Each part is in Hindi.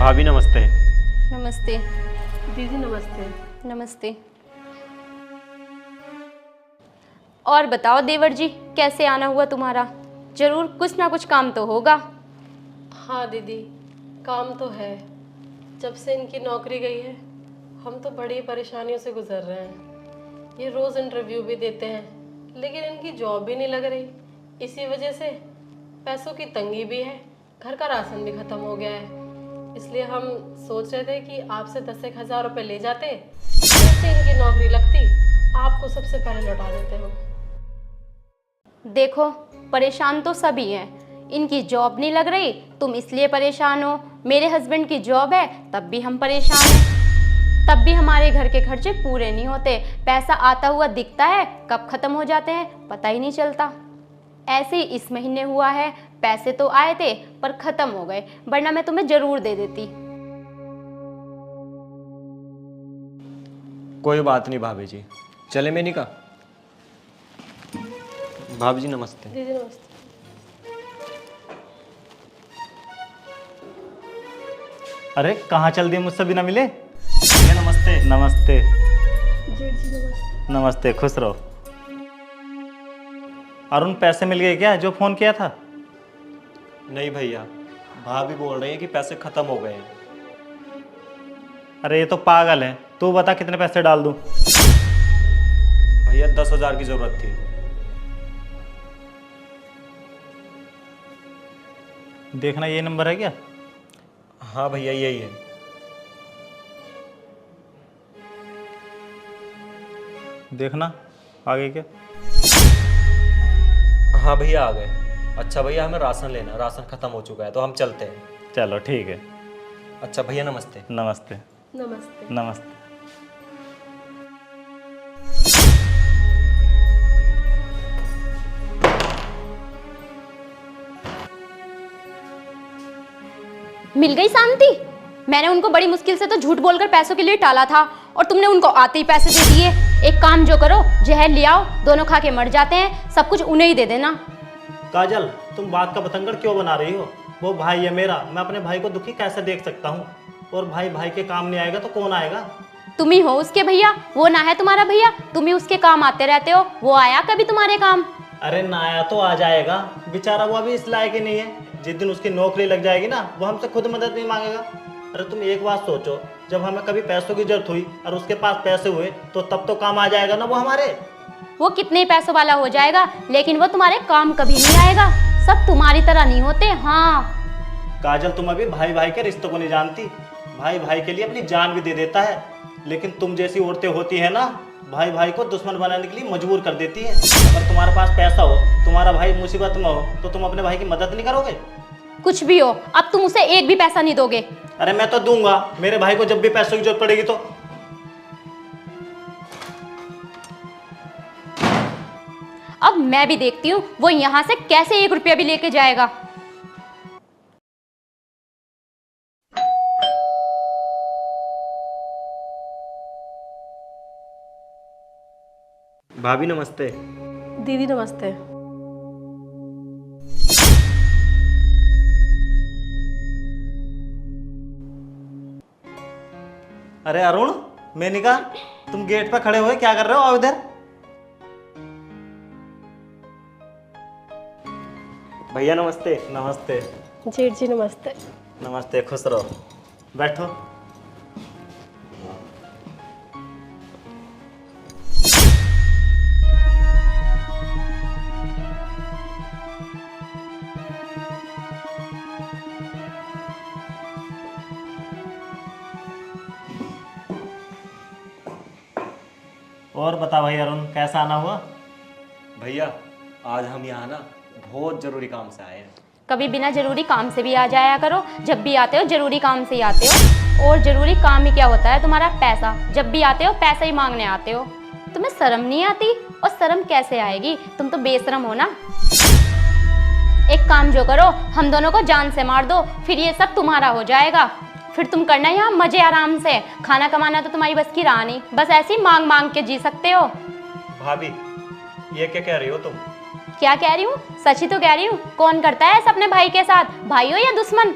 भाभी नमस्ते। नमस्ते। दीदी नमस्ते। नमस्ते। और बताओ देवर जी, कैसे आना हुआ तुम्हारा? जरूर कुछ ना कुछ काम तो होगा। हाँ दीदी, काम तो है। जब से इनकी नौकरी गई है हम तो बड़ी परेशानियों से गुजर रहे हैं। ये रोज़ इंटरव्यू भी देते हैं लेकिन इनकी जॉब भी नहीं लग रही। इसी वजह से पैसों की तंगी भी है, घर का राशन भी ख़त्म हो गया है। इसलिए हम सोच रहे थे कि आपसे 10,000 रुपये ले जाते, जैसे इनकी नौकरी लगती आपको सबसे पहले लौटा देते हम। देखो, परेशान तो सभी हैं। इनकी जॉब नहीं लग रही, तुम इसलिए परेशान हो। मेरे हस्बैंड की जॉब है, तब भी हम परेशान हैं। तब भी हमारे घर के खर्चे पूरे नहीं होते। पैसा आता हुआ दिखता है, कब खत्म हो जाते हैं पता ही नहीं चलता। ऐसे ही इस महीने हुआ है। पैसे तो आए थे पर खत्म हो गए, वरना मैं तुम्हें जरूर दे देती। कोई बात नहीं भाभी जी, चले मेनिका। भाभी जी नमस्ते। दीदी नमस्ते। अरे कहाँ चल दिए मुझसे बिना मिले? भैया नमस्ते। नमस्ते। जी नमस्ते। नमस्ते, खुश रहो। अरुण, पैसे मिल गए क्या जो फोन किया था? नहीं भैया, भाभी बोल रही है कि पैसे खत्म हो गए हैं। अरे ये तो पागल है। तू बता कितने पैसे डाल दूं? भैया 10,000 की जरूरत थी। देखना, ये नंबर है क्या? हाँ भैया यही है। देखना आगे क्या। हाँ भैया आ गए। अच्छा भैया, हमें राशन लेना, राशन खत्म हो चुका है तो हम चलते हैं। चलो ठीक है। अच्छा भैया नमस्ते। नमस्ते। नमस्ते। नमस्ते। मिल गई शांति? मैंने उनको बड़ी मुश्किल से तो झूठ बोलकर पैसों के लिए टाला था और तुमने उनको आते ही पैसे दे दिए। एक काम जो करो, जहर ले आओ, दोनों खा के मर जाते हैं, सब कुछ उन्हें ही दे देना। काजल, तुम बात का बतंगड़ क्यों बना रही हो? वो भाई है मेरा, मैं अपने भाई को दुखी कैसे देख सकता हूँ? और भाई भाई के काम नहीं आएगा तो कौन आएगा? तुम ही हो उसके भैया, वो ना है तुम्हारा भैया। तुम ही उसके काम आते रहते हो। वो आया कभी तुम्हारे काम? अरे ना आया तो आ जाएगा, बेचारा वो अभी इस लायक ही नहीं है। जिस दिन उसकी नौकरी लग जाएगी ना, वो हमसे खुद मदद नहीं मांगेगा। अरे तुम एक बात सोचो, जब हमें कभी पैसों की जरूरत हुई और उसके पास पैसे हुए तो तब तो काम आ जाएगा ना वो हमारे। वो कितने पैसों वाला हो जाएगा, लेकिन वो तुम्हारे काम कभी नहीं आएगा। सब तुम्हारी तरह नहीं होते। हाँ काजल, तुम अभी भाई भाई के रिश्तों को नहीं जानती। भाई भाई के लिए अपनी जान भी दे देता है, लेकिन तुम जैसी औरतें होती है ना, भाई भाई को दुश्मन बनाने के लिए मजबूर कर देती है। अगर तुम्हारे पास पैसा हो, तुम्हारा भाई मुसीबत में हो, तो तुम अपने भाई की मदद नहीं करोगे? कुछ भी हो, अब तुम उसे एक भी पैसा नहीं दोगे। अरे मैं तो दूंगा, मेरे भाई को जब भी पैसों की जरूरत पड़ेगी तो। अब मैं भी देखती हूँ वो यहाँ से कैसे 1 रुपया भी लेके जाएगा। भाभी नमस्ते। दीदी नमस्ते। अरे अरुण, मेनिका, तुम गेट पर खड़े हुए क्या कर रहे हो? आओ इधर। भैया नमस्ते। नमस्ते। जेठ जी नमस्ते। नमस्ते, खुश रहो, बैठो। और बता भाई अरुण, कैसा आना हुआ? भैया आज हम यहाँ ना बहुत जरूरी काम से आए हैं। कभी बिना जरूरी काम से भी आ जाया करो। जब भी आते हो जरूरी काम से ही आते हो। और जरूरी काम ही क्या होता है तुम्हारा? पैसा। जब भी आते हो पैसा ही मांगने आते हो। तुम्हें शर्म नहीं आती? और शर्म कैसे आएगी, तुम तो बेशरम हो ना। एक काम जो करो, हम दोनों को जान से मार दो, फिर ये सब तुम्हारा हो जाएगा। फिर तुम करना यहाँ मजे आराम से। खाना कमाना तो तुम्हारी बस की राह नहीं, बस ऐसे ही मांग मांग के जी सकते हो। भाभी ये क्या कह रही हो तुम? क्या कह रही हूँ? सच ही तो कह रही हूँ। कौन करता है ऐसा अपने भाई के साथ? भाई हो या दुश्मन?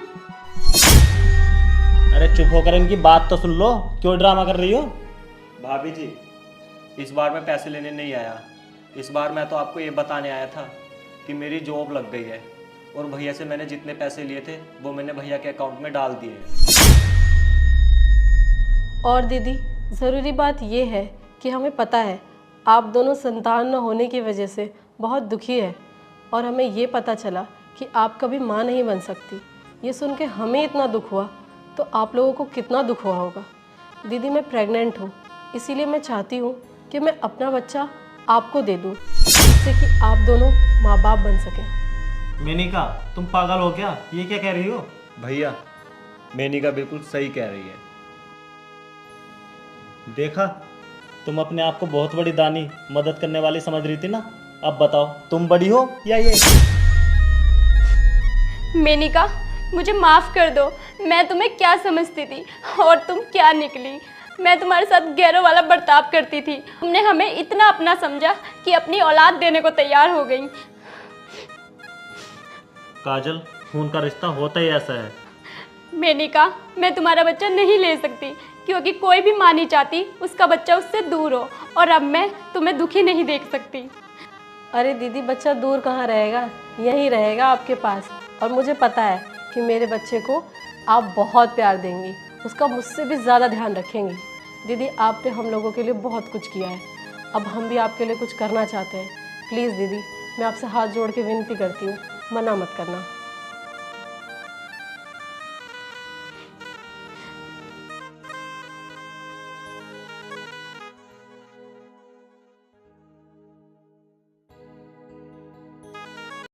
अरे चुप होकर इनकी बात तो सुन लो, क्यों ड्रामा कर रही हो? भाभी जी, इस बार मैं पैसे लेने नहीं आया। इस बार मैं तो आपको ये बताने आया था कि मेरी जॉब लग गई है और भैया से मैंने जितने पैसे लिए थे वो मैंने भैया के अकाउंट में डाल दिए हैं। और दीदी, ज़रूरी बात ये है कि हमें पता है आप दोनों संतान न होने की वजह से बहुत दुखी है, और हमें ये पता चला कि आप कभी माँ नहीं बन सकती। ये सुन के हमें इतना दुख हुआ तो आप लोगों को कितना दुख हुआ होगा। दीदी, मैं प्रेग्नेंट हूँ, इसीलिए मैं चाहती हूँ कि मैं अपना बच्चा आपको दे दूँ, जिससे कि आप दोनों माँ बाप बन सकें। मेनिका, तुम पागल हो क्या? ये क्या कह रही हो? भैया, मेनिका बिल्कुल सही कह रही है। देखा, तुम अपने आप को बहुत बड़ी दानी, मदद करने वाली समझ रही थी ना। अब बताओ, तुम बड़ी हो या ये? मेनिका, मुझे माफ़ कर दो। मैं तुम्हें क्या समझती थी और तुम क्या निकली। मैं तुम्हारे साथ गैरों वाला बर्ताव करती थी। तुमने हमें इतना अपना समझा कि अपनी औलाद देने को तैयार हो गई। काजल, खून का रिश्ता होता ही ऐसा है। मेनिका, मैं तुम्हारा बच्चा नहीं ले सकती, क्योंकि कोई भी माँ नहीं चाहती उसका बच्चा उससे दूर हो, और अब मैं तुम्हें दुखी नहीं देख सकती। अरे दीदी, बच्चा दूर कहाँ रहेगा, यहीं रहेगा आपके पास। और मुझे पता है कि मेरे बच्चे को आप बहुत प्यार देंगी, उसका मुझसे भी ज़्यादा ध्यान रखेंगी। दीदी, आपने हम लोगों के लिए बहुत कुछ किया है, अब हम भी आपके लिए कुछ करना चाहते हैं। प्लीज़ दीदी, मैं आपसे हाथ जोड़ के विनती करती हूँ, मना मत करना।